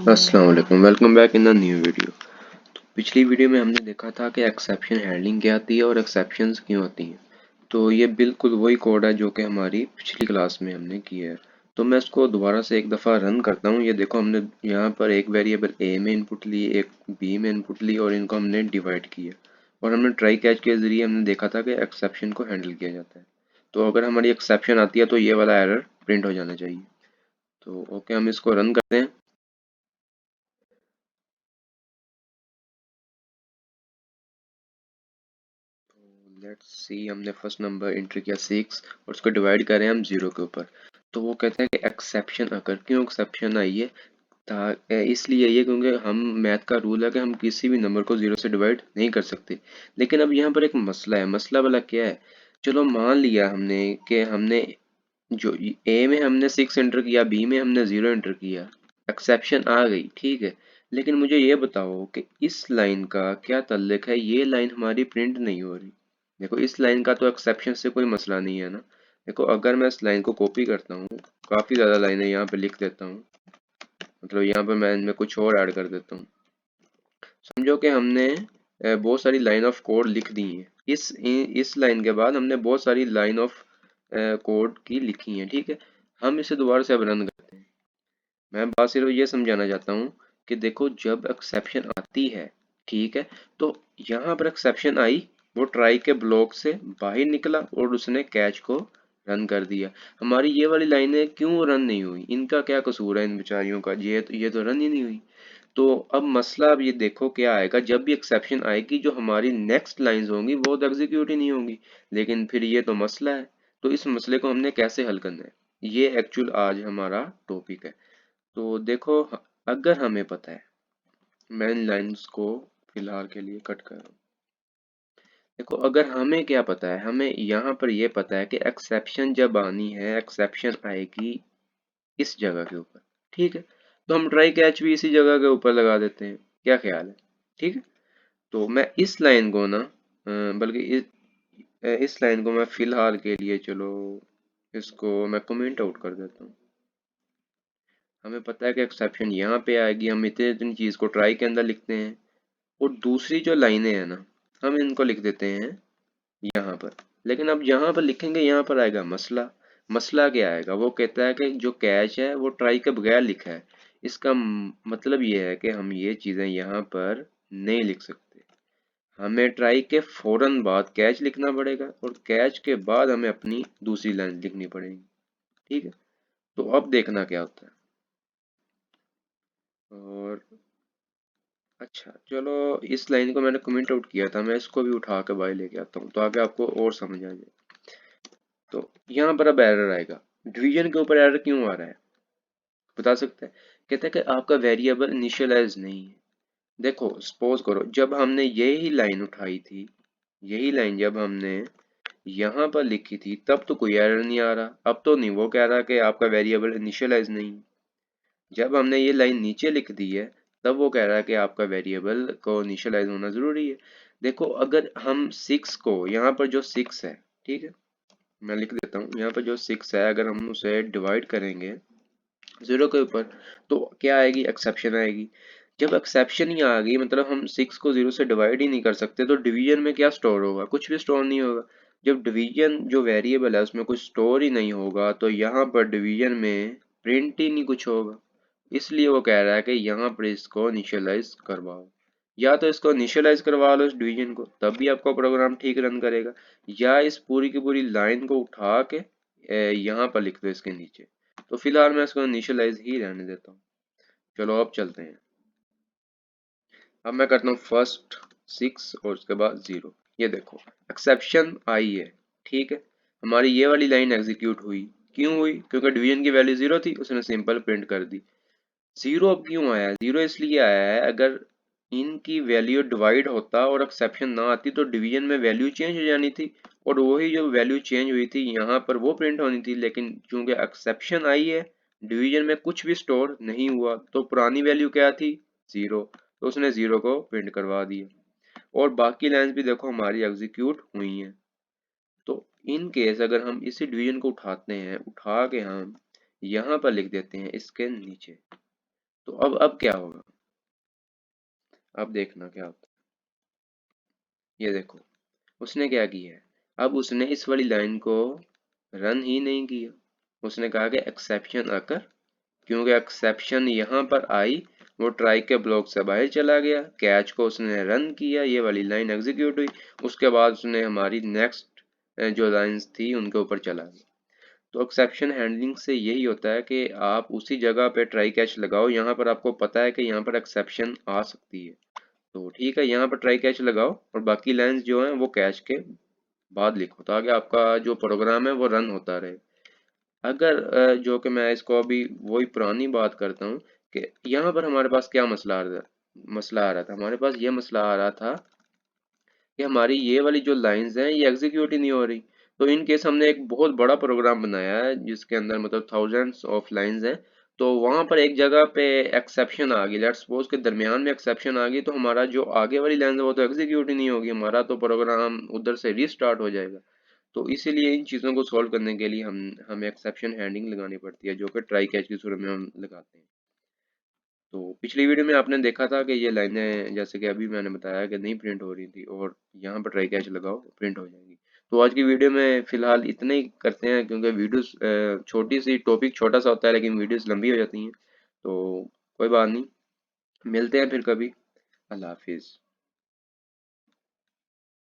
अस्सलाम वालेकुम, welcome back in the new video. तो पिछली वीडियो में हमने देखा था कि एक्सेप्शन हैंडलिंग क्या आती है और एक्सेप्शंस क्यों आती हैं। तो ये बिल्कुल वही कोड है जो कि हमारी पिछली क्लास में हमने किया है। तो मैं इसको दोबारा से एक दफ़ा रन करता हूँ। ये देखो, हमने यहाँ पर एक वेरिएबल ए में इनपुट ली, एक बी में इनपुट ली और इनको हमने डिवाइड किया और हमने ट्राई कैच के ज़रिए हमने देखा था कि एक्सेप्शन को हैंडल किया जाता है। तो अगर हमारी एक्सेप्शन आती है तो ये वाला एरर प्रिंट हो जाना चाहिए। तो ओके, हम इसको रन करते हैं। लेट्स सी, हमने फर्स्ट नंबर एंटर किया 6 और उसको डिवाइड करें हम 0 के ऊपर। तो वो कहते हैं कि एक्सेप्शन अगर, क्यों एक्सेप्शन आई है, इसलिए ये क्योंकि हम मैथ का रूल है कि हम किसी भी नंबर को 0 से डिवाइड नहीं कर सकते। लेकिन अब यहाँ पर एक मसला है। मसला वाला क्या है? चलो मान लिया हमने कि हमने जो ए में हमने 6 एंटर किया, बी में हमने 0 एंटर किया, एक्सेप्शन आ गई, ठीक है। लेकिन मुझे ये बताओ कि इस लाइन का क्या ताल्लुक है, ये लाइन हमारी प्रिंट नहीं हो रही। देखो, इस लाइन का तो एक्सेप्शन से कोई मसला नहीं है ना। देखो, अगर मैं इस लाइन को कॉपी करता हूँ, काफ़ी ज़्यादा लाइनें यहाँ पे लिख देता हूँ, मतलब यहाँ पर मैं इनमें कुछ और ऐड कर देता हूँ। समझो कि हमने बहुत सारी लाइन ऑफ कोड लिख दी है। इस लाइन के बाद हमने बहुत सारी लाइन ऑफ कोड की लिखी है, ठीक है। हम इसे दोबारा से अब रन करते हैं। मैं बात सिर्फ ये समझाना चाहता हूँ कि देखो, जब एक्सेप्शन आती है, ठीक है, तो यहाँ पर एक्सेप्शन आई, वो ट्राई के ब्लॉक से बाहर निकला और उसने कैच को रन कर दिया। हमारी ये वाली लाइनें क्यों रन नहीं हुई? इनका क्या कसूर है इन बेचारियों का? ये तो रन ही नहीं हुई। तो अब मसला, अब ये देखो क्या आएगा। जब भी एक्सेप्शन आएगी, जो हमारी नेक्स्ट लाइंस होंगी वो तो एग्जीक्यूट ही नहीं होंगी। लेकिन फिर ये तो मसला है। तो इस मसले को हमने कैसे हल करना है, ये एक्चुअल आज हमारा टॉपिक है। तो देखो, अगर हमें पता है, मैं इन लाइंस को फिलहाल के लिए कट कर रहा हूँ। देखो, अगर हमें क्या पता है, हमें यहाँ पर ये पता है कि एक्सेप्शन जब आनी है, एक्सेप्शन आएगी इस जगह के ऊपर, ठीक है। तो हम ट्राई कैच भी इसी जगह के ऊपर लगा देते हैं। क्या ख्याल है? ठीक है। तो मैं इस लाइन को ना, बल्कि इस लाइन को मैं फिलहाल के लिए, चलो इसको मैं कमेंट आउट कर देता हूँ। हमें पता है कि एक्सेप्शन यहाँ पे आएगी, हम इतने इतनी चीज़ को ट्राई के अंदर लिखते हैं और दूसरी जो लाइनें हैं ना, हम इनको लिख देते हैं यहाँ पर। लेकिन अब यहाँ पर लिखेंगे, यहाँ पर आएगा मसला। मसला क्या आएगा? वो कहता है कि जो कैच है वो ट्राई के बगैर लिखा है। इसका मतलब ये है कि हम ये चीज़ें यहाँ पर नहीं लिख सकते। हमें ट्राई के फौरन बाद कैच लिखना पड़ेगा और कैच के बाद हमें अपनी दूसरी लाइन लिखनी पड़ेगी, ठीक है। तो अब देखना क्या होता है। और अच्छा, चलो, इस लाइन को मैंने कमेंट आउट किया था, मैं इसको भी उठा के बाहर लेके आता हूँ ताकि आपको और समझ आ जाए। तो यहाँ पर अब एरर आएगा। डिवीजन के ऊपर एरर क्यों आ रहा है, बता सकते हैं? कहते हैं कि आपका वेरिएबल इनिशियलाइज नहीं है। देखो, सपोज करो जब हमने यही लाइन उठाई थी, यही लाइन जब हमने यहाँ पर लिखी थी, तब तो कोई एरर नहीं आ रहा। अब तो नहीं, वो कह रहा कि आपका वेरिएबल इनिशियलाइज नहीं। जब हमने ये लाइन नीचे लिख दी है, तब वो कह रहा है कि आपका वेरिएबल को इनिशियलाइज होना जरूरी है। देखो, अगर हम 6 को, यहाँ पर जो 6 है, ठीक है, मैं लिख देता हूँ, यहाँ पर जो 6 है, अगर हम उसे डिवाइड करेंगे 0 के ऊपर, तो क्या आएगी? एक्सेप्शन आएगी। जब एक्सेप्शन ही आ गई, मतलब हम 6 को 0 से डिवाइड ही नहीं कर सकते, तो डिवीजन में क्या स्टोर होगा? कुछ भी स्टोर नहीं होगा। जब डिवीजन जो वेरिएबल है उसमें कुछ स्टोर ही नहीं होगा, तो यहाँ पर डिवीजन में प्रिंट ही नहीं कुछ होगा। इसलिए वो कह रहा है कि यहाँ पर इसको इनिशियलाइज करवाओ। या तो इसको इनिशियलाइज करवा लो इस डिवीजन को, तब भी आपका प्रोग्राम ठीक रन करेगा। या इस पूरी की पूरी लाइन को उठा के यहाँ पर लिख दो इसके नीचे। तो फिलहाल मैं इसको इनिशियलाइज ही रहने देता हूँ। चलो, अब चलते हैं। अब मैं करता हूँ फर्स्ट 6 और उसके बाद 0। ये देखो, एक्सेप्शन आई है, ठीक है। हमारी ये वाली लाइन एग्जीक्यूट हुई। क्यों हुई? क्योंकि डिवीजन की वैल्यू 0 थी, उसने सिंपल प्रिंट कर दी। 0 अब क्यों आया है? 0 इसलिए आया है, अगर इनकी वैल्यू डिवाइड होता और एक्सेप्शन ना आती तो डिवीजन में वैल्यू चेंज हो जानी थी और वही जो वैल्यू चेंज हुई थी यहाँ पर वो प्रिंट होनी थी। लेकिन चूंकि एक्सेप्शन आई है, डिवीजन में कुछ भी स्टोर नहीं हुआ, तो पुरानी वैल्यू क्या थी? 0। तो उसने 0 को प्रिंट करवा दिया और बाकी लाइंस भी देखो हमारी एग्जीक्यूट हुई हैं। तो इन केस अगर हम इसी डिवीजन को उठाते हैं, उठा के हम यहाँ पर लिख देते हैं इसके नीचे, तो अब क्या होगा, अब देखना क्या होता है। ये देखो उसने क्या किया है, अब उसने इस वाली लाइन को रन ही नहीं किया, उसने कहा कि एक्सेप्शन आकर, क्योंकि एक्सेप्शन यहाँ पर आई, वो ट्राई के ब्लॉक से बाहर चला गया, कैच को उसने रन किया, ये वाली लाइन एग्जीक्यूट हुई, उसके बाद उसने हमारी नेक्स्ट जो लाइंस थी उनके ऊपर चला गया। तो एक्सेप्शन हैंडलिंग से यही होता है कि आप उसी जगह पे ट्राई कैच लगाओ, यहाँ पर आपको पता है कि यहाँ पर एक्सेप्शन आ सकती है, तो ठीक है यहाँ पर ट्राई कैच लगाओ और बाकी लाइंस जो हैं वो कैच के बाद लिखो, ताकि आपका जो प्रोग्राम है वो रन होता रहे। अगर जो कि मैं इसको अभी वही पुरानी बात करता हूँ कि यहाँ पर हमारे पास क्या मसला आ रहा था, हमारे पास ये मसला आ रहा था कि हमारी ये वाली जो लाइंस हैं ये एग्जीक्यूट ही नहीं हो रही। तो इन केस हमने एक बहुत बड़ा प्रोग्राम बनाया है जिसके अंदर मतलब थाउजेंड्स ऑफ लाइंस हैं, तो वहां पर एक जगह पे एक्सेप्शन आ गई, लेट्स सपोज के दरमियान में एक्सेप्शन आ गई, तो हमारा जो आगे वाली लाइन है वो तो एग्जीक्यूट ही नहीं होगी, हमारा तो प्रोग्राम उधर से रीस्टार्ट हो जाएगा। तो इसीलिए इन चीज़ों को सॉल्व करने के लिए हमें एक्सेप्शन हैंडलिंग लगानी पड़ती है, जो कि ट्राई कैच की सूरत में हम लगाते हैं। तो पिछली वीडियो में आपने देखा था कि ये लाइनें जैसे कि अभी मैंने बताया कि नहीं प्रिंट हो रही थी, और यहाँ पर ट्राई कैच लगाओ प्रिंट हो जाएगी। तो आज की वीडियो में फिलहाल इतने ही करते हैं, क्योंकि वीडियोस छोटी सी टॉपिक छोटा सा होता है लेकिन वीडियोस लंबी हो जाती हैं। तो कोई बात नहीं, मिलते हैं फिर कभी। अल्लाह हाफिज़।